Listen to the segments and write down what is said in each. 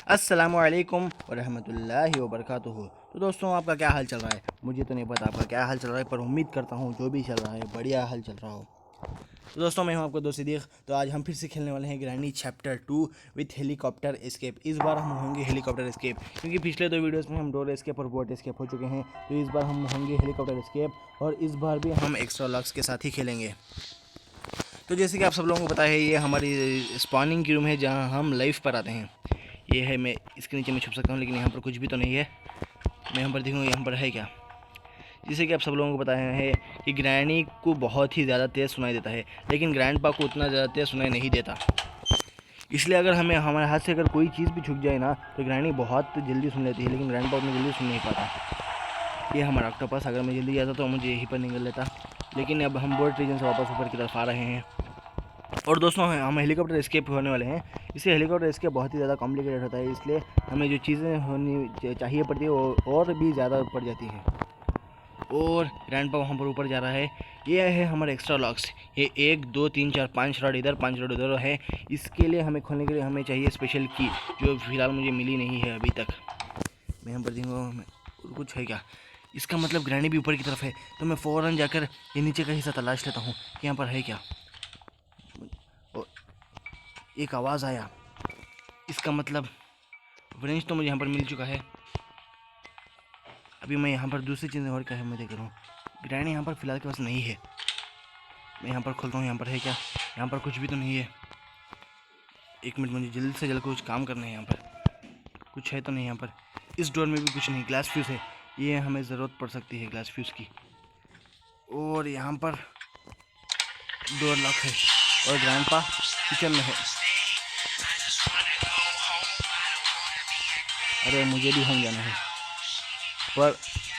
अस्सलामुअलैकुम वरहमतुल्लाहि वबरकातुहू। तो दोस्तों, आपका क्या हाल चल रहा है? मुझे तो नहीं पता आपका क्या हाल चल रहा है, पर उम्मीद करता हूँ जो भी चल रहा है बढ़िया हाल चल रहा हो। तो दोस्तों, मैं हूँ आपका दोस्त सिद्दीक। तो आज हम फिर से खेलने वाले हैं granny chapter 2 with helicopter escape. इस बार हम होंगे हेलीकॉप्टर एस्केप, क्योंकि पिछले 2 वीडियोस में हम डोर एस्केप और बोट एस्केप हो चुके हैं। तो इस बार हम होंगे हेलीकॉप्टर एस्केप, और इस बार भी हम एक्स्ट्रा लॉक्स के साथ ही खेलेंगे। तो जैसे कि आप सब लोगों को पता है, ये हमारी स्पॉनिंग की रूम है जहाँ हम लाइव पर आते हैं। ये है, मैं इसके नीचे में छुप सकता हूँ, लेकिन यहाँ पर कुछ भी तो नहीं है। मैं यहाँ पर देखूँगा यहाँ पर है क्या। जैसे कि आप सब लोगों को पता है कि ग्रैनी को बहुत ही ज़्यादा तेज़ सुनाई देता है, लेकिन ग्रैंडपा को उतना ज़्यादा तेज़ सुनाई नहीं देता। इसलिए अगर हमारे हाथ से अगर कोई चीज़ भी छुप जाए ना, तो ग्रैनी बहुत जल्दी सुन लेती है, लेकिन ग्रैंडपा उतनी जल्दी सुन नहीं पाता। ये हमारा ऑक्टोपस, अगर मैं जल्दी जाता तो मुझे यहीं पर निकल लेता। लेकिन अब हम बोर्ड रीजन से वापस ऊपर की तरफ आ रहे हैं। और दोस्तों, हम हेलीकॉप्टर एस्केप होने वाले हैं। इससे हेलीकॉप्टर एस्केप बहुत ही ज़्यादा कॉम्प्लिकेटेड होता है, इसलिए हमें जो चीज़ें होनी चाहिए पड़ती है वो और भी ज़्यादा पड़ जाती है। और ग्रैंडपा वहाँ पर ऊपर जा रहा है। ये है हमारे एक्स्ट्रा लॉक्स। ये 1 2 3 4 5 रॉड इधर, 5 रॉड उधर है। इसके लिए हमें खोलने के लिए हमें चाहिए स्पेशल की, जो फ़िलहाल मुझे मिली नहीं है अभी तक। मैं यहाँ पर देखूँगा और कुछ है क्या। इसका मतलब ग्रैनी भी ऊपर की तरफ है, तो मैं फ़ौरन जाकर ये नीचे का हिस्सा तलाश लेता हूँ कि यहाँ पर है क्या। और एक आवाज़ आया, इसका मतलब ब्रेंच तो मुझे यहाँ पर मिल चुका है। अभी मैं यहाँ पर दूसरी चीज़ें और क्या है मैं देख रहा हूँ। ग्रैनी यहाँ पर फ़िलहाल के पास नहीं है। मैं यहाँ पर खोलता हूँ, यहाँ पर है क्या। यहाँ पर कुछ भी तो नहीं है। एक मिनट, मुझे जल्द से जल्द कुछ काम करना है। यहाँ पर कुछ है तो नहीं। यहाँ पर इस डोर में भी कुछ नहीं। ग्लास फ्यूज़ है, ये हमें ज़रूरत पड़ सकती है ग्लास फ्यूज़ की। और यहाँ पर डोर लॉक है, और ग्रैंडपा किचन में है। अरे मुझे भी होम जाना है, पर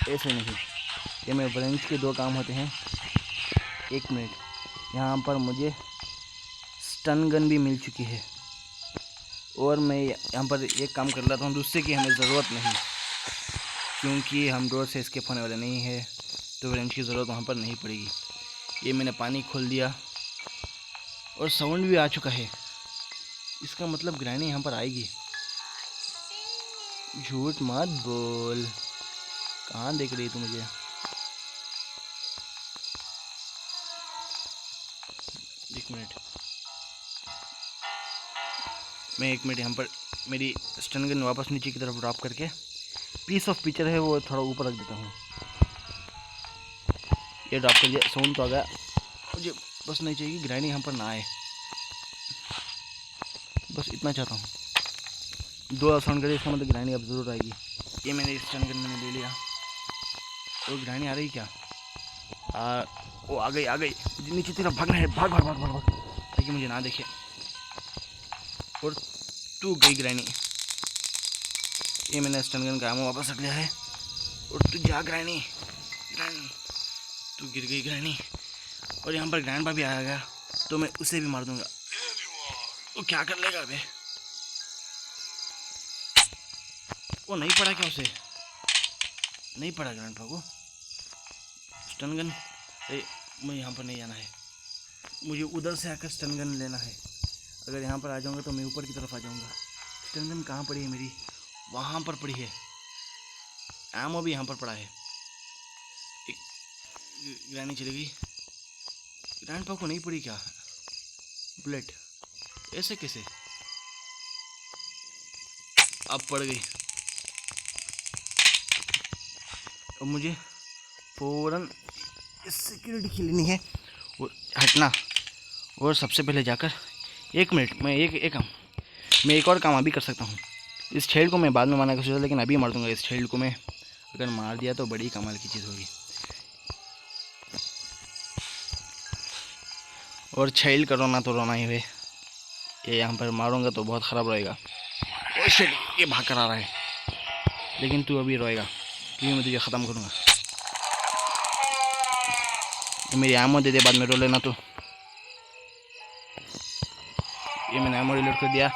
ऐसे नहीं। ये में ब्रेंच के 2 काम होते हैं। एक मिनट, यहाँ पर मुझे स्टन गन भी मिल चुकी है, और मैं यहाँ पर एक काम कर लेता हूँ दूसरे की हमें ज़रूरत नहीं, क्योंकि हम डोर से एस्केप होने वाले नहीं है, तो ब्रेंच की ज़रूरत वहाँ पर नहीं पड़ेगी। ये मैंने पानी खोल दिया, और साउंड भी आ चुका है। इसका मतलब ग्रैनी यहाँ पर आएगी। झूठ मत बोल, कहाँ देख रही तू मुझे। एक मिनट, मैं 1 मिनट यहाँ पर मेरी स्टन गन वापस नीचे की तरफ ड्रॉप करके पीस ऑफ पिक्चर है वो थोड़ा ऊपर रख देता हूँ। ये ड्रॉप कर दिया, साउंड तो आ गया। मुझे बस नहीं चाहिए कि ग्रैनी यहाँ पर ना आए, बस इतना चाहता हूँ। 2 साउंड करे, इसका मतलब ग्रैनी अब ज़रूर आएगी। ये मैंने स्टन गन मैंने ले लिया। और ग्रैनी आ रही क्या? वो आ गई, आ गई। नीचे तरफ भागना है, भाग भाग भाग भाग भाग, ताकि मुझे ना देखे। और तू गई ग्रैनी। ये मैंने स्टन गन का एमो वापस रख लिया है। और तू जा ग्रैनी, ग्रैनी तू गिर गई ग्रैनी। और यहाँ पर ग्रैंडपा भी आ गया, तो मैं उसे भी मार दूंगा। वो क्या कर लेगा अबे? वो नहीं पड़ा क्या उसे? नहीं पड़ा ग्रैंडपा को स्टन गन। मैं यहाँ पर नहीं जाना है, मुझे उधर से आकर स्टन गन लेना है। अगर यहाँ पर आ जाऊँगा तो मैं ऊपर की तरफ आ जाऊँगा। स्टन गन कहाँ पड़ी है मेरी? वहाँ पर पड़ी है। एमो भी यहाँ पर पड़ा है। एक ग्रैनी चली गई। ग्रैंडपा को नहीं पड़ी क्या बुलेट? ऐसे कैसे? अब पड़ गई। अब मुझे फ़ौरन सिक्योरिटी खेलनी है और हटना। और सबसे पहले जाकर 1 मिनट, मैं एक और काम अभी कर सकता हूँ। इस छेड़ को मैं बाद में मारने का सोचा, लेकिन अभी मार दूंगा इस छेड़ को। मैं अगर मार दिया तो बड़ी कमाल की चीज़ होगी। और छेड़ का रोना तो रोना ही है। ये यहाँ पर मारूंगा तो बहुत ख़राब रहेगा। ओ शिट, ये भाग कर आ रहा है, लेकिन तू अभी रोएगा क्योंकि मैं तुझे ख़त्म करूँगा। मेरी आमो दे दे, बाद में रो लेना तो। ये मैंने आमो रिलोड कर दिया।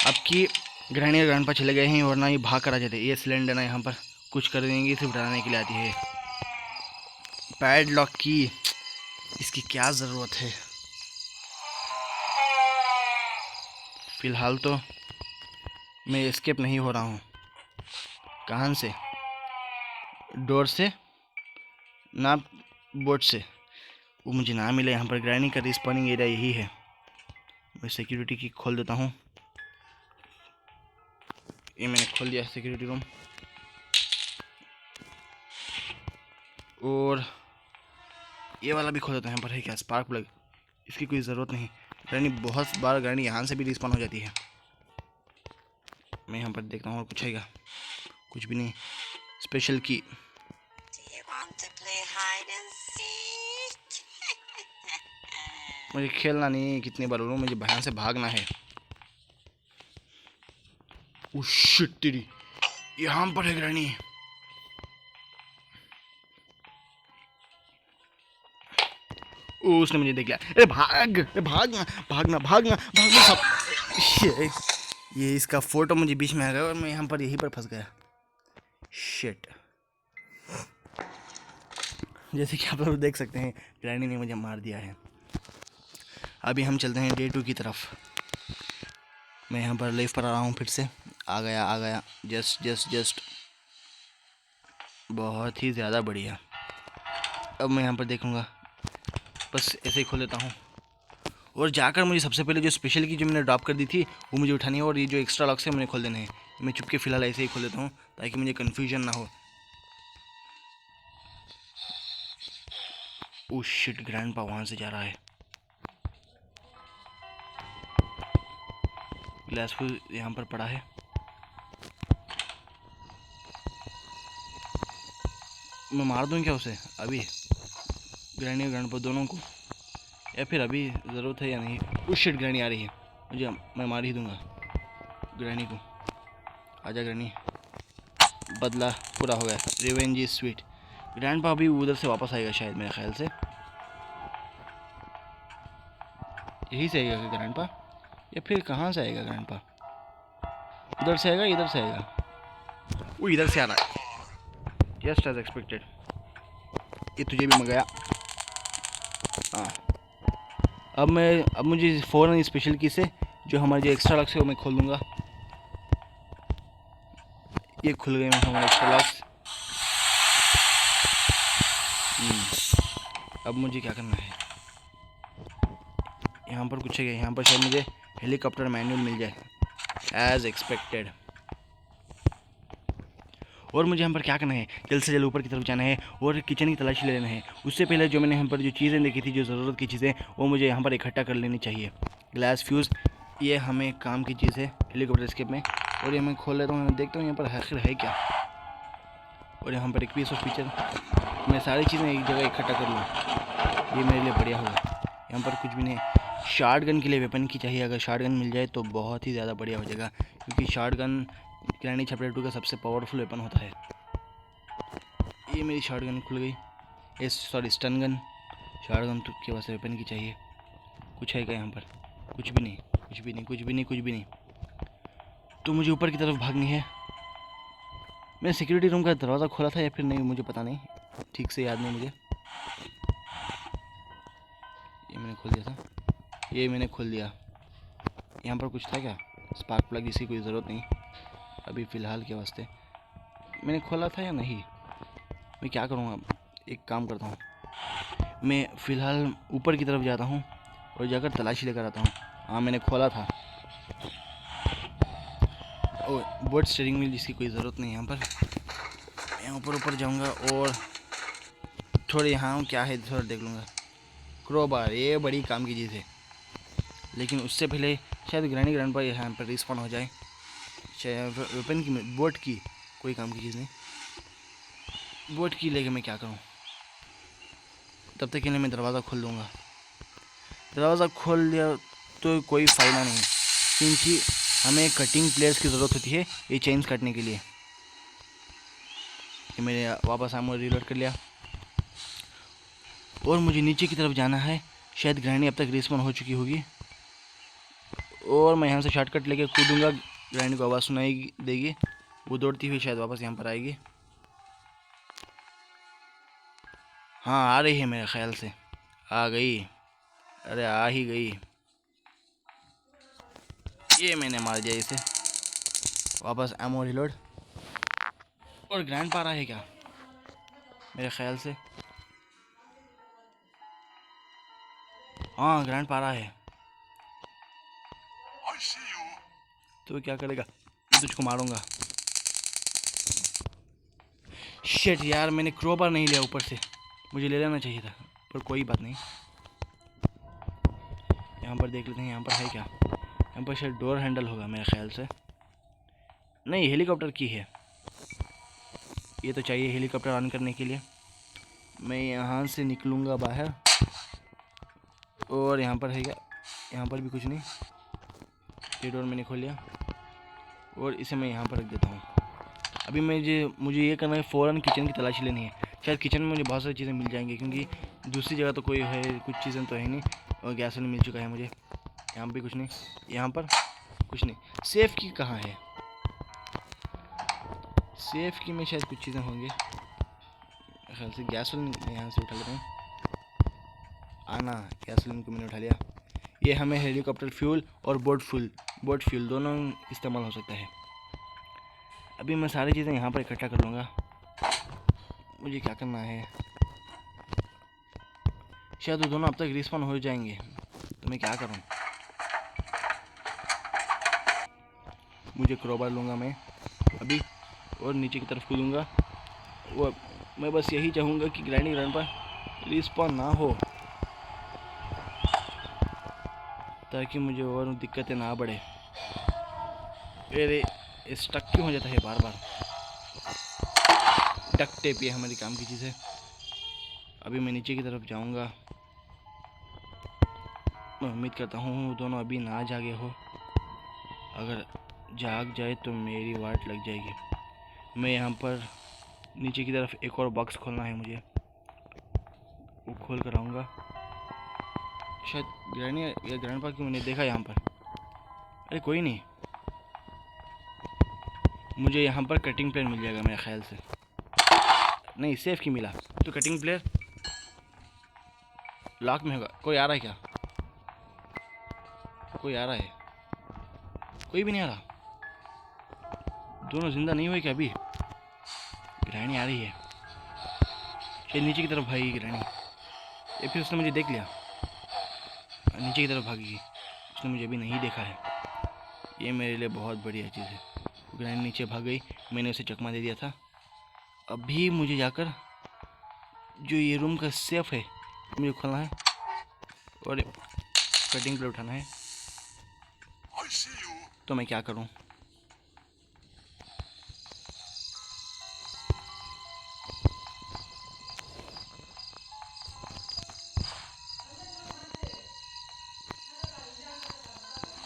अब की ग्रैनी और ग्रैंडपा चले गए हैं, और ना ही भाग कर आ जाते। ये सिलेंडर ना यहाँ पर कुछ कर देंगे, सिर्फ डराने के लिए आती है। पैडलॉक की इसकी क्या ज़रूरत है? फ़िलहाल तो मैं एस्केप नहीं हो रहा हूँ। कहाँ से? डोर से ना, बोट से। वो मुझे ना मिले। यहाँ पर ग्राइंडी का रिस्पॉनिंग एरिया यही है। मैं सिक्योरिटी की खोल देता हूँ। ये मैंने खोल दिया सिक्योरिटी रूम। और ये वाला भी खोल देता हूँ। यहाँ पर है क्या? Spark plug. इसकी कोई ज़रूरत नहीं। ग्राइंडी बहुत बार ग्राइंडी यहाँ से भी रिस्पॉन हो जाती है। मैं यहाँ पर देखता हूँ और कुछ आएगा। कुछ भी नहीं। स्पेशल की। मुझे खेलना नहीं। कितनी बार बोलूं, मुझे यहाँ से भागना है। ओह शिट तेरी, यहाँ पर है ग्रैनी। उसने मुझे देख लिया। अरे भाग, अरे भागना भागना भागना भागना सब। ये इसका फोटो मुझे बीच में आ गया और मैं यहाँ पर यहीं पर फंस गया। शिट। जैसे कि आप लोग देख सकते हैं, ग्रैनी ने मुझे मार दिया है। अभी हम चलते हैं डे 2 की तरफ। मैं यहाँ पर लेफ्ट पर आ रहा हूँ फिर से। आ गया जस्ट बहुत ही ज़्यादा बढ़िया। अब मैं यहाँ पर देखूँगा। बस ऐसे ही खोल लेता हूँ और जाकर मुझे सबसे पहले जो स्पेशल की जो मैंने ड्रॉप कर दी थी वो मुझे उठानी है और ये जो एक्स्ट्रा लॉक्स है मुझे खोल देने हैं। मैं चुपके फ़िलहाल ऐसे ही खोल देता हूँ ताकि मुझे कन्फ्यूजन ना हो। ओह शिट, ग्रैंडपा वहाँ से जा रहा है। ग्लास फुल यहाँ पर पड़ा है। मैं मार दूँ क्या उसे अभी? ग्रैनी और ग्रैंडपा दोनों को, या फिर अभी ज़रूरत है या नहीं? उस शिट, ग्रैनी आ रही है मुझे। मैं मार ही दूँगा ग्रैनी को। आजा ग्रैनी, बदला पूरा हो गया। Revenge is sweet. ग्रैंडपा अभी उधर से वापस आएगा शायद, मेरे ख्याल से यही से आएगा ग्रैंडपा, या फिर कहाँ से आएगा ग्रैंडपा? उधर से आएगा, इधर से आएगा? वो इधर से आ रहा है। Just as expected. ये तुझे भी मंगाया। हाँ, अब मुझे फ़ौरन स्पेशल की से जो हमारे जो एक्स्ट्रा लॉक्स है वो मैं खोल दूँगा। ये खुल गए हमारे एक्स्ट्रा लॉक्स। अब मुझे क्या करना है? यहाँ पर कुछ है। यहाँ पर शायद मुझे हेलीकॉप्टर मैनुअल मिल जाए एज एक्सपेक्टेड। और मुझे यहाँ पर क्या करना है? जल्द से जल्द ऊपर की तरफ जाना है और किचन की तलाशी ले लेना है। उससे पहले जो मैंने यहाँ पर जो चीज़ें देखी थी, जो ज़रूरत की चीज़ें, वो मुझे यहाँ पर इकट्ठा कर लेनी चाहिए। ग्लास फ्यूज़, ये हमें काम की चीज़ है हेलीकॉप्टर स्केप में। और ये मैं खोल लेता हूँ, देखता हूँ यहाँ पर आखिर है क्या। और यहाँ पर एक पीस ऑफ पिक्चर। मैं सारी चीज़ें एक जगह इकट्ठा कर लूँ, ये मेरे लिए बढ़िया होगा। यहाँ पर कुछ भी नहीं। शॉट गन के लिए वेपन की चाहिए। अगर शॉट गन मिल जाए तो बहुत ही ज़्यादा बढ़िया हो जाएगा, क्योंकि शॉट गन ग्रैनी चैप्टर 2 का सबसे पावरफुल वेपन होता है। ये मेरी शॉट गन खुल गई। ये sorry, stun gun. Shotgun तो के वास्ते वेपन की चाहिए। कुछ है क्या यहाँ पर? कुछ भी नहीं, कुछ भी नहीं, कुछ भी नहीं, कुछ भी नहीं। तो मुझे ऊपर की तरफ भागनी है। मैं सिक्योरिटी रूम का दरवाज़ा खोला था या फिर नहीं, मुझे पता नहीं, ठीक से याद नहीं मुझे। ये मैंने खोल दिया था, ये मैंने खोल दिया। यहाँ पर कुछ था क्या? स्पार्क प्लग, इसकी कोई ज़रूरत नहीं अभी फ़िलहाल के वास्ते। मैंने खोला था या नहीं? मैं क्या करूँगा अब? एक काम करता हूँ, मैं फ़िलहाल ऊपर की तरफ जाता हूँ और जाकर तलाशी लेकर आता हूँ। हाँ, मैंने खोला था। ओ, बोट स्टीयरिंग व्हील, जिसकी कोई ज़रूरत नहीं है यहाँ पर। यहाँ ऊपर जाऊँगा और थोड़े यहाँ क्या है थोड़ा देख लूँगा। क्रोबार, ये बड़ी काम की चीज़ है, लेकिन उससे पहले शायद ग्रैनी ग्रैंडपा यहाँ पर रिस्पॉन हो जाए। शायद वेपन की, बोट की कोई काम की चीज़ नहीं। बोट की लेके मैं क्या करूँ? तब तक के लिए मैं दरवाज़ा खोल दूँगा। दरवाज़ा खोल दिया तो कोई फ़ायदा नहीं, क्योंकि हमें कटिंग प्लेयर्स की ज़रूरत होती है ये चेन्स काटने के लिए। ये मैंने वापस आम रिलोड कर लिया और मुझे नीचे की तरफ जाना है। शायद ग्रैनी अब तक रिस्पॉन हो चुकी होगी और मैं यहाँ से शॉर्टकट लेके कूदूँगा। ग्रैनी को आवाज़ सुनाई देगी, वो दौड़ती हुई शायद वापस यहाँ पर आएगी। हाँ, आ रही है मेरे ख्याल से। आ गई, अरे आ ही गई। ये मैंने मार दिया इसे। वापस एमो रिलोड। और ग्रैंड पा रहा है क्या मेरे ख्याल से? हाँ ग्रैंड पा रहा है। तो क्या करेगा? मैं तुझको मारूंगा। शिट यार, मैंने क्रोबार नहीं लिया ऊपर से, मुझे ले लेना चाहिए था, पर कोई बात नहीं। यहाँ पर देख लेते हैं, यहाँ पर है क्या? यहाँ पर शायद डोर हैंडल होगा मेरे ख्याल से। नहीं, हेलीकॉप्टर की है ये, तो चाहिए हेलीकॉप्टर ऑन करने के लिए। मैं यहाँ से निकलूँगा बाहर, और यहाँ पर है क्या? यहाँ पर भी कुछ नहीं। ये डोर मैंने खोल लिया, और इसे मैं यहाँ पर रख देता हूँ। अभी मुझे ये करना है, फ़ौरन किचन की तलाशी लेनी है। शायद किचन में मुझे बहुत सारी चीज़ें मिल जाएंगी, क्योंकि दूसरी जगह तो कोई है, कुछ चीज़ें तो है नहीं, और गैस मिल चुका है मुझे। यहाँ पर भी कुछ नहीं, यहाँ पर कुछ नहीं। सेफ़ की कहाँ है? सेफ़ की में शायद कुछ चीज़ें होंगी ख्याल से। गैस यहाँ से उठा लेता हूँ। आना, गैस को मैंने उठा लिया। ये हमें हेलीकॉप्टर फ्यूल और बोट फ्यूल दोनों इस्तेमाल हो सकता है। अभी मैं सारी चीज़ें यहाँ पर इकट्ठा कर लूँगा। मुझे क्या करना है, शायद वो दोनों अब तक रिस्पॉन हो जाएंगे, तो मैं क्या करूँ? मुझे क्रोबार लूँगा मैं अभी, और नीचे की तरफ कूदूँगा। वो मैं बस यही चाहूँगा कि ग्राइंडिंग रन पर रिस्पॉन ना हो, ताकि मुझे और दिक्कतें ना बढ़े। अरे स्टक क्यों हो जाता है बार बार? डक्ट टेप ये हमारी काम की चीज़ है। अभी मैं नीचे की तरफ जाऊंगा। मैं उम्मीद करता हूँ दोनों अभी ना जागे हो। अगर जाग जाए तो मेरी वाट लग जाएगी। मैं यहाँ पर नीचे की तरफ एक और बॉक्स खोलना है मुझे, वो खोल कर आऊँगा। शायद ग्रैनी या ग्रैंडपा की मैंने देखा यहाँ पर। अरे कोई नहीं, मुझे यहाँ पर कटिंग प्लेयर मिल जाएगा मेरे ख्याल से। नहीं, सेफ की मिला, तो कटिंग प्लेयर लॉक में होगा। कोई आ रहा है क्या? कोई आ रहा है? कोई भी नहीं आ रहा। दोनों जिंदा नहीं हुए क्या अभी? ग्रैनी आ रही है शायद नीचे की तरफ भागी ग्रैनी, या फिर उसने मुझे देख लिया। नीचे की तरफ भागी, उसने मुझे अभी नहीं देखा है। ये मेरे लिए बहुत बढ़िया चीज़ है। ग्रैनी नीचे भाग गई, मैंने उसे चकमा दे दिया था। अभी मुझे जाकर जो ये रूम का सेफ है मुझे खोलना है, और कटिंग प्लेट उठाना है। तो मैं क्या करूं?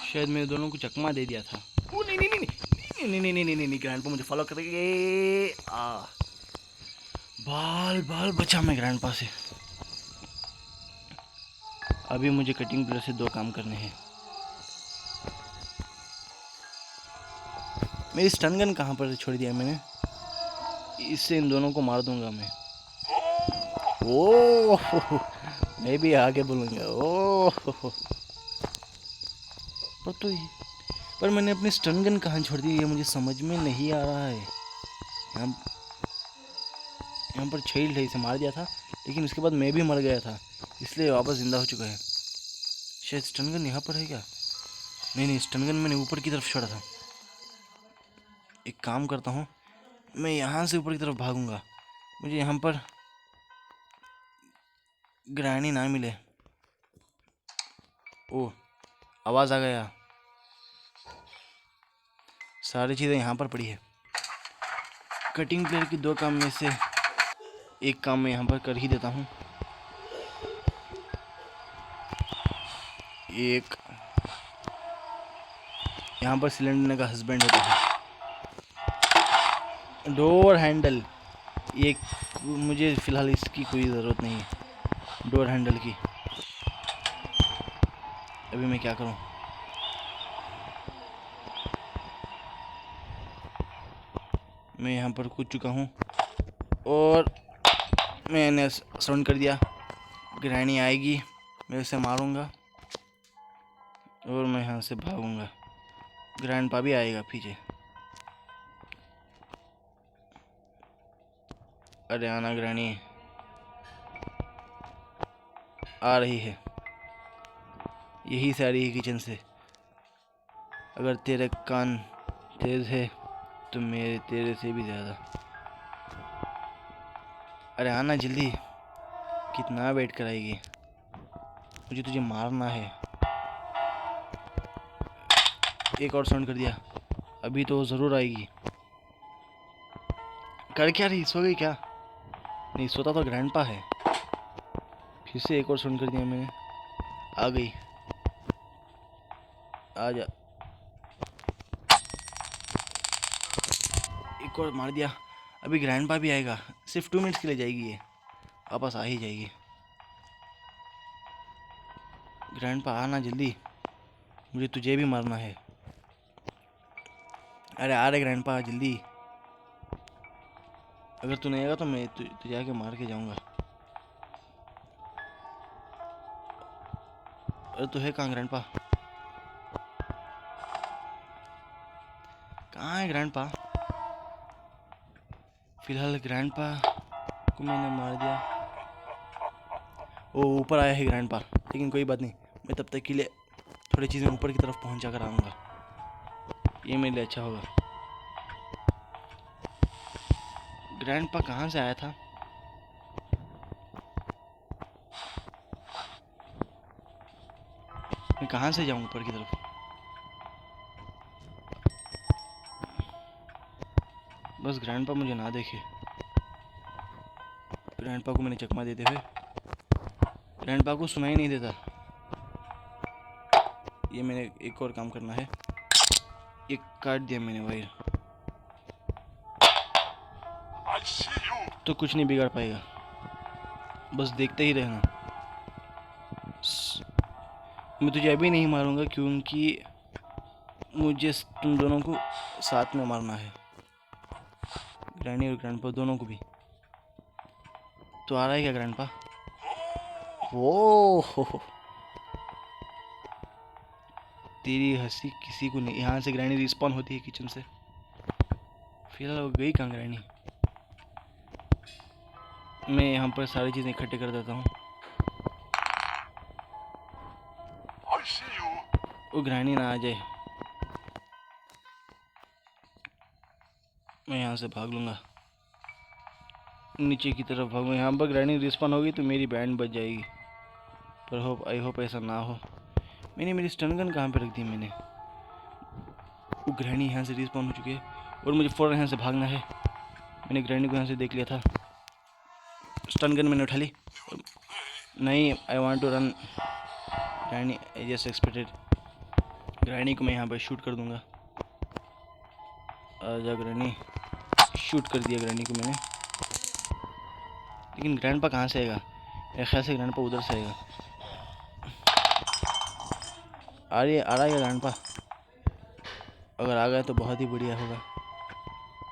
शायद मैंने दोनों को चकमा दे दिया था। ओ नहीं नहीं नहीं नहीं नहीं नहीं नहीं नहीं नहीं, ग्रैंडपा मुझे फॉलो करेंगे। बाल बाल बचा मैं ग्रैंडपा से। अभी मुझे कटिंग प्लेट से दो काम करने हैं। मेरी स्टन गन कहाँ पर छोड़ दिया मैंने? इससे इन दोनों को मार दूंगा मैं। ओह, मैं भी आगे बोलूँगा। ओह, पर मैंने अपनी स्टन गन कहाँ छोड़ दी, ये मुझे समझ में नहीं आ रहा है। यहाँ पर 6 ढाई से मार दिया था, लेकिन उसके बाद मैं भी मर गया था, इसलिए वापस ज़िंदा हो चुका है। शायद स्टन गन यहाँ पर है क्या? नहीं नहीं, स्टन गन मैंने ऊपर की तरफ छोड़ा था। एक काम करता हूँ, मैं यहाँ से ऊपर की तरफ भागूंगा। मुझे यहाँ पर ग्रैनी ना मिले। ओह, आवाज़ आ गया। सारी चीज़ें यहाँ पर पड़ी है। कटिंग प्लेयर की दो काम में से एक काम मैं यहाँ पर कर ही देता हूँ। एक यहाँ पर सिलेंडर का हस्बैंड होता है। डोर हैंडल, ये मुझे फ़िलहाल इसकी कोई ज़रूरत नहीं है, डोर हैंडल की। अभी मैं क्या करूं? मैं यहाँ पर कूद चुका हूँ, और मैंने साउंड कर दिया। ग्रैनी आएगी, मैं उसे मारूंगा, और मैं यहाँ से भागूंगा। ग्रैंडपा भी आएगा पीछे। अरे आना ग्रैनी आ रही है, यही से आ रही है किचन से। अगर तेरे कान तेज है तो मेरे तेरे से भी ज़्यादा। अरे आना जल्दी, कितना वेट कराएगी, मुझे तुझे मारना है। एक और साउंड कर दिया, अभी तो ज़रूर आएगी। कर क्या रही, सो गई क्या? नहीं, सोता तो ग्रैंडपा है। फिर से एक और साउंड कर दिया मैंने, आ गई। आ जा, एक और मार दिया। अभी ग्रैंडपा भी आएगा, सिर्फ 2 मिनट्स के लिए जाएगी ये, वापस आ ही जाएगी। ग्रैंडपा आना जल्दी, मुझे तुझे भी मारना है। अरे आ रहे ग्रैंडपा जल्दी, अगर तू नहीं आएगा तो मैं तुझे आके मार के जाऊंगा। अरे तू है कहाँ ग्रैंडपा? कहाँ है ग्रैंडपा? फिलहाल ग्रैंडपा को मैंने मार दिया। ओ ऊपर आया है ग्रैंडपा, लेकिन कोई बात नहीं, मैं तब तक के लिए थोड़ी चीज़ें ऊपर की तरफ पहुंचा कर आऊँगा, ये मेरे लिए अच्छा होगा। ग्रैंडपा कहाँ से आया था? मैं कहाँ से जाऊँ ऊपर की तरफ? बस ग्रैंडपा मुझे ना देखे। ग्रैंडपा को मैंने चकमा देते हुए, ग्रैंडपा को सुनाई नहीं देता। ये मैंने एक और काम करना है, ये काट दिया मैंने वायर, तो कुछ नहीं बिगाड़ पाएगा, बस देखते ही रहना। मैं तुझे अभी नहीं मारूंगा क्योंकि मुझे तुम दोनों को साथ में मारना है, ग्रैनी और ग्रैंडपा दोनों को भी। तो आ रहा है क्या ग्रैंडपा? ओ हो, तेरी हंसी किसी को नहीं। यहाँ से ग्रैनी रिस्पॉन होती है किचन से। फिलहाल वो गई कहाँ ग्रैनी? मैं यहाँ पर सारी चीज़ें इकट्ठे कर देता हूँ। वो ग्रैनी ना आ जाए, मैं यहाँ से भाग लूँगा, नीचे की तरफ भागूँ। यहाँ पर ग्रैनी रिस्पॉन होगी तो मेरी बैंड बच जाएगी, पर आई होप ऐसा ना हो। मैंने मेरी स्टन गन कहाँ पे रख दी मैंने? वो ग्रैनी यहाँ से रिस्पॉन हो चुकी है और मुझे फ़ौरन यहाँ से भागना है। मैंने ग्रैनी को यहाँ से देख लिया था, स्टन गन मैंने उठा ली। नहीं, I want to run. Granny जैसे एक्सपेक्टेड, ग्रैनी को मैं यहाँ पर शूट कर दूँगा। आजा ग्रैनी, शूट कर दिया ग्रैनी को मैंने। लेकिन ग्रैंडपा कहाँ से आएगा? मेरे ख्याल से ग्रैंडपा उधर से आएगा। आ रहा है ग्रैंडपा? अगर आ गया तो बहुत ही बढ़िया होगा,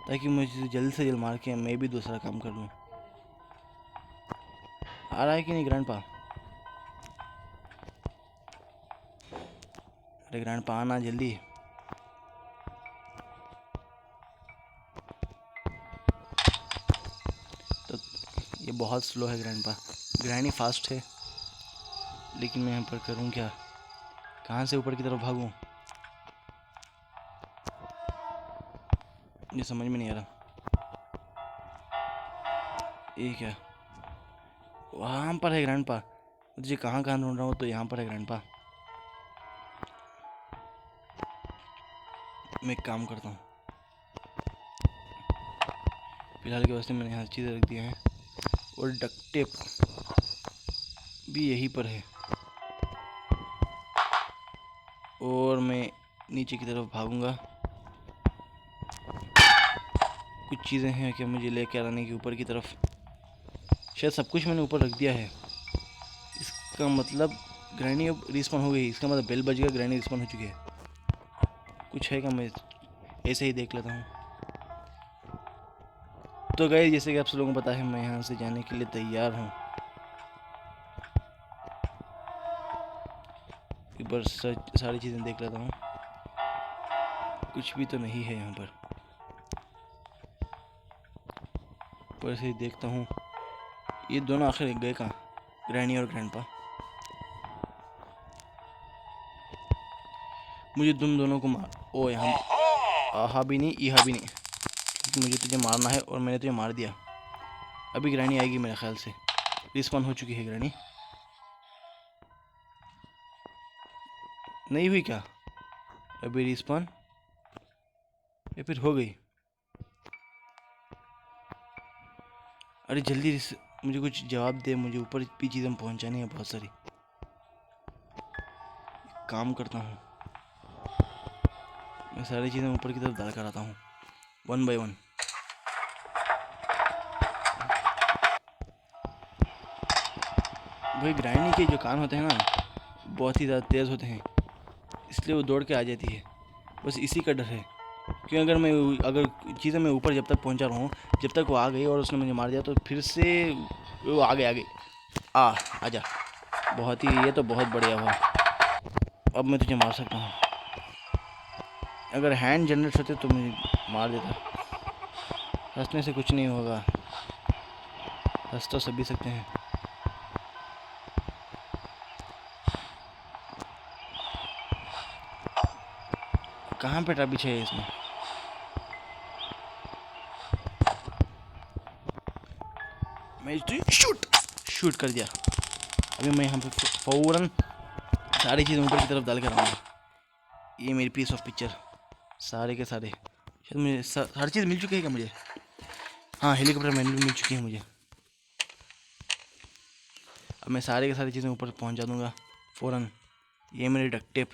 ताकि मुझे जल्द से जल्द मार के मैं भी दूसरा काम कर लूँ। आ रहा है कि नहीं ग्रैंडपा? अरे ग्रैंडपा आना जल्दी। तो ये बहुत स्लो है ग्रैंडपा, ग्रैनी फास्ट है, लेकिन मैं यहाँ पर करूँ क्या? कहाँ से ऊपर की तरफ भागूँ, ये समझ में नहीं आ रहा। ये क्या? वहाँ पर है ग्रैंडपा, मुझे कहाँ कहाँ ढूंढ रहा हूँ, तो यहाँ पर है ग्रैंडपा। मैं एक काम करता हूँ, फिलहाल के वास्ते मैंने यहाँ चीज़ें रख दी हैं, और डक्ट टेप भी यहीं पर है, और मैं नीचे की तरफ भागूंगा। कुछ चीज़ें हैं कि मुझे लेकर आने की ऊपर की तरफ, शायद सब कुछ मैंने ऊपर रख दिया है। इसका मतलब ग्रैनी अब रिस्पॉन हो गई, इसका मतलब बेल बज गया, ग्रैनी रिस्पॉन हो चुकी है। कुछ है क्या? मैं ऐसे ही देख लेता हूँ। तो गाइस, जैसे कि आप सब लोगों को पता है, मैं यहाँ से जाने के लिए तैयार हूँ। एक बार सारी चीज़ें देख लेता हूँ, कुछ भी तो नहीं है यहाँ पर। ऊपर से देखता हूँ ये दोनों आखिर गए कहाँ, ग्रैनी और ग्रैंडपा। मुझे तुम दोनों को मार, ओ यहाँ आहा भी नहीं ईहा भी नहीं, क्योंकि मुझे तुझे मारना है और मैंने तुझे मार दिया। अभी ग्रैनी आएगी मेरे ख्याल से, रिस्पॉन हो चुकी है ग्रैनी। नहीं हुई क्या अभी रिस्पॉन, या फिर हो गई? अरे जल्दी मुझे कुछ जवाब दे, मुझे ऊपर भी चीज़ें पहुंचानी है बहुत सारी। काम करता हूँ मैं, सारी चीज़ें ऊपर की तरफ डाल कर आता हूँ 1 बाय 1। भाई ग्रैनी के जो कान होते हैं ना बहुत ही ज़्यादा तेज़ होते हैं, इसलिए वो दौड़ के आ जाती है। बस इसी का डर है, क्योंकि अगर चीज़ें मैं ऊपर जब तक पहुंचा रहा हूँ, जब तक वो आ गई और उसने मुझे मार दिया तो फिर से वो आ गई आजा। बहुत ही, ये तो बहुत बढ़िया हुआ, अब मैं तुझे मार सकता हूँ। अगर हैंड जनरेट होते तो मुझे मार देता। हंसने से कुछ नहीं होगा, हंस तो सभी सकते हैं। कहाँ पे ट्रैप बिछा है इसमें? मैं शूट कर दिया। अभी मैं यहाँ पे फौरन सारी चीज़ें ऊपर की तरफ डाल कर आऊँगा। ये मेरी पीस ऑफ पिक्चर, सारे के सारे। शायद मुझे हर चीज़ मिल चुकी है क्या मुझे? हाँ, हेलीकॉप्टर मैनुअल मिल चुकी है मुझे। अब मैं सारे के सारी चीज़ें ऊपर पहुँचा दूँगा फ़ौरन। ये मेरी डक्ट टेप,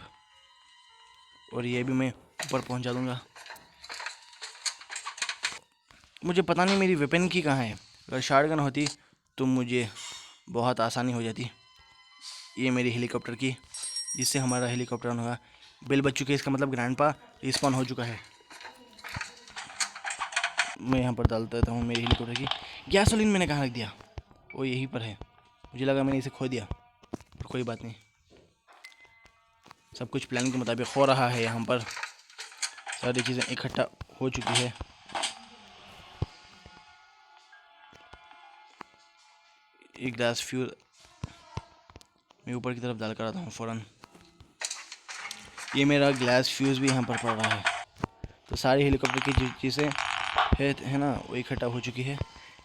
और ये भी मैं ऊपर पहुँचा दूँगा। मुझे पता नहीं मेरी वेपन की कहाँ है, अगर शॉटगन होती तो मुझे बहुत आसानी हो जाती। ये मेरी हेलीकॉप्टर की, जिससे हमारा हेलीकॉप्टर होगा। बेल बज चुकी है, इसका मतलब ग्रैंडपा रिस्पॉन हो चुका है। मैं यहाँ पर डाल देता हूँ मेरी हेलीकॉप्टर की। गैसोलीन मैंने कहाँ रख दिया? वो यहीं पर है, मुझे लगा मैंने इसे खो दिया, पर कोई बात नहीं, सब कुछ प्लान के मुताबिक हो रहा है। यहाँ पर सारी चीज़ें इकट्ठा हो चुकी है। एक ग्लास फ्यूल मैं ऊपर की तरफ डाल कर आता हूँ फ़ौरन। ये मेरा ग्लास फ्यूज़ भी यहाँ पर पड़ रहा है। तो सारी हेलीकॉप्टर की जो चीज़ें है ना, वो इकट्ठा हो चुकी है।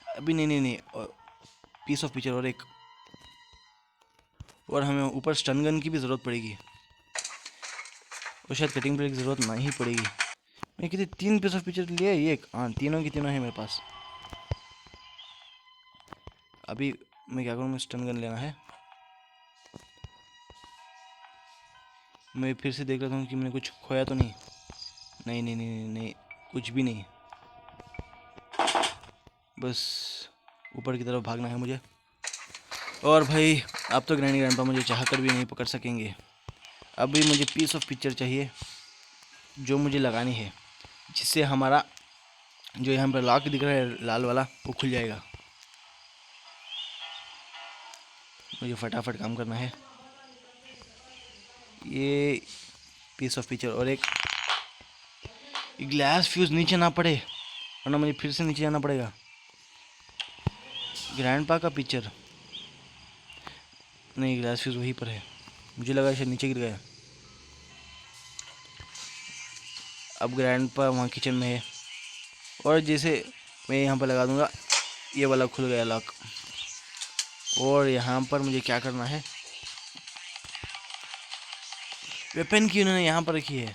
अभी नहीं पीस ऑफ पिक्चर और हमें ऊपर स्टन गन की भी ज़रूरत पड़ेगी, और शायद कटिंग प्लेट की ज़रूरत नहीं पड़ेगी। मैं कितने 3 पीस ऑफ पिक्चर लिए, ये हाँ तीनों की तीनों है मेरे पास। अभी मैं क्या करूँ, मैं स्टन गन लेना है। मैं फिर से देख लेता हूँ कि मैंने कुछ खोया तो नहीं। नहीं, कुछ भी नहीं। बस ऊपर की तरफ भागना है मुझे। और भाई अब तो ग्रैनी ग्रैंडपा मुझे चाह कर भी नहीं पकड़ सकेंगे। अभी मुझे पीस ऑफ पिक्चर चाहिए जो मुझे लगानी है, जिससे हमारा जो यहाँ पर लॉक दिख रहा है लाल वाला, वो खुल जाएगा। मुझे फटाफट काम करना है। ये पीस ऑफ पिक्चर और एक ग्लास फ्यूज़ नीचे ना पड़े, वरना मुझे फिर से नीचे जाना पड़ेगा। ग्रैंडपा का पिक्चर नहीं, ग्लास फ्यूज़ वहीं पर है, मुझे लगा शायद नीचे गिर गया। अब ग्रैंडपा वहाँ किचन में है, और जैसे मैं यहाँ पर लगा दूँगा, ये वाला खुल गया लॉक। और यहाँ पर मुझे क्या करना है, वेपन की उन्होंने यहाँ पर रखी है,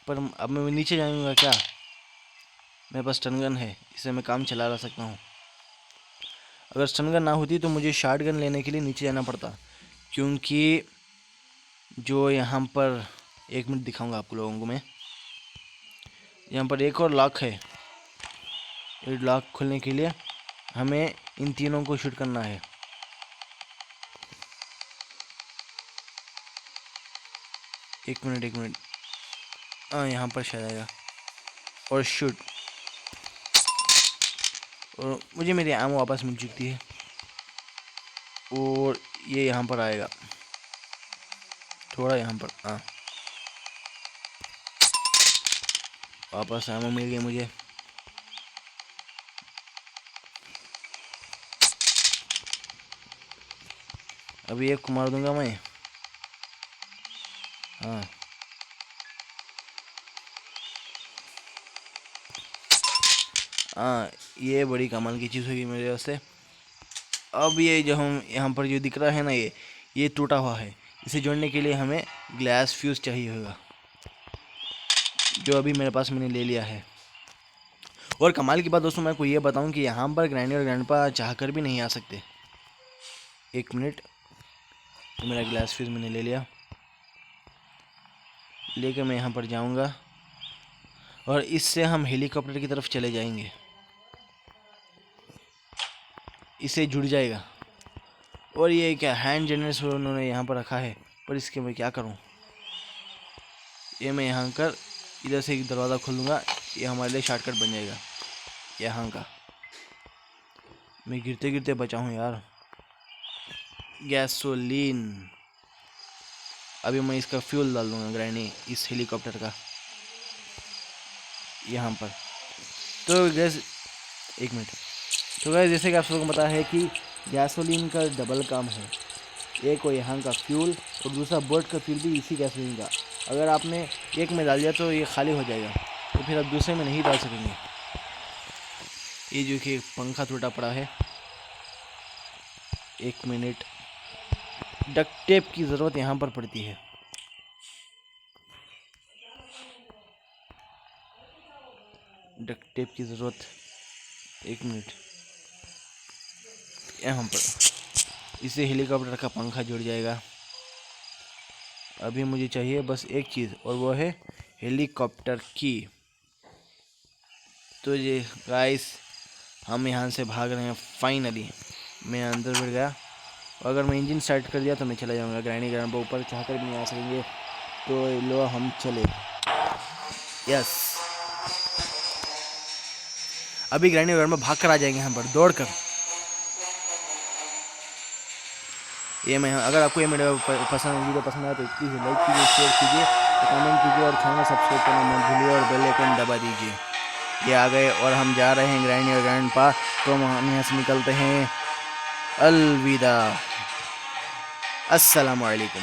पर अब मैं नीचे जाऊँगा क्या? मेरे पास स्टन गन है, इससे मैं काम चला सकता हूँ। अगर स्टन गन ना होती तो मुझे शॉट गन लेने के लिए नीचे जाना पड़ता, क्योंकि जो यहाँ पर 1 मिनट दिखाऊंगा आपको लोगों को मैं। यहाँ पर एक और लॉक है, ये लॉक खोलने के लिए हमें इन तीनों को शूट करना है। एक मिनट, हाँ यहाँ पर शायद आएगा, और शूट, और मुझे मेरी आम वापस मिल चुकी है। और ये यहाँ पर आएगा थोड़ा, यहाँ पर हाँ, वापस आमो मिल गया मुझे। अभी एक को मार दूंगा मैं। हाँ हाँ, ये बड़ी कमाल की चीज़ होगी मेरे वास्ते। अब ये जो हम यहाँ पर जो दिख रहा है ना, ये टूटा हुआ है। इसे जोड़ने के लिए हमें ग्लास फ्यूज़ चाहिए होगा, जो अभी मेरे पास मैंने ले लिया है। और कमाल की बात दोस्तों मैं आपको ये बताऊं कि यहाँ पर ग्रैनी और ग्रैंडपा चाह कर भी नहीं आ सकते। एक मिनट, तो मेरा ग्लास फ्यूज़ मैंने ले लिया, लेकर मैं यहाँ पर जाऊँगा और इससे हम हेलीकॉप्टर की तरफ चले जाएंगे। इसे जुड़ जाएगा। और ये क्या हैंड जनरेटर उन्होंने यहाँ पर रखा है, पर इसके मैं क्या करूँ। ये मैं यहाँ कर इधर से एक दरवाज़ा खोल दूँगा, ये हमारे लिए शॉर्टकट बन जाएगा यहाँ का। मैं गिरते गिरते बचा हूँ यार। गैसोलीन, अभी मैं इसका फ्यूल डाल दूँगा ग्रैनी इस हेलीकॉप्टर का यहाँ पर। तो गैस एक मिनट, तो गैस जैसे कि आप सबको पता है कि गैसोलीन का डबल काम है। एक को यहाँ का फ्यूल और दूसरा बोट का फ्यूल भी इसी गैसोलीन का। अगर आपने एक में डाल दिया तो ये खाली हो जाएगा, तो फिर आप दूसरे में नहीं डाल सकेंगे। ये जो कि पंखा टूटा पड़ा है, एक मिनट, डक्ट टेप की ज़रूरत यहाँ पर पड़ती है। डक्ट टेप की ज़रूरत, एक मिनट, यहाँ पर इससे हेलीकॉप्टर का पंखा जुड़ जाएगा। अभी मुझे चाहिए बस एक चीज़, और वो है हेलीकॉप्टर की। तो ये गाइस, हम यहाँ से भाग रहे हैं। फाइनली मैं अंदर बैठ गया, और अगर मैं इंजन स्टार्ट कर दिया तो मैं चला जाऊँगा। ग्रैनी ग्रैंडपा ऊपर चाहकर भी नहीं आ सकेंगे। तो लो हम चले। यस, अभी ग्रैनी ग्रैंडपा भाग कर आ जाएंगे यहाँ पर दौड़ कर। ये मैं, अगर आपको ये वीडियो पसंद आया तो प्लीज़ लाइक कीजिए, शेयर कीजिए, कमेंट कीजिए और चैनल सब्सक्राइब करना मत भूलिए और बेल आइकन दबा दीजिए। ये आ गए और हम जा रहे हैं ग्रैनी और ग्रैंडपा। तो हम यहाँ से निकलते हैं। अलविदा, अस्सलाम वालेकुम।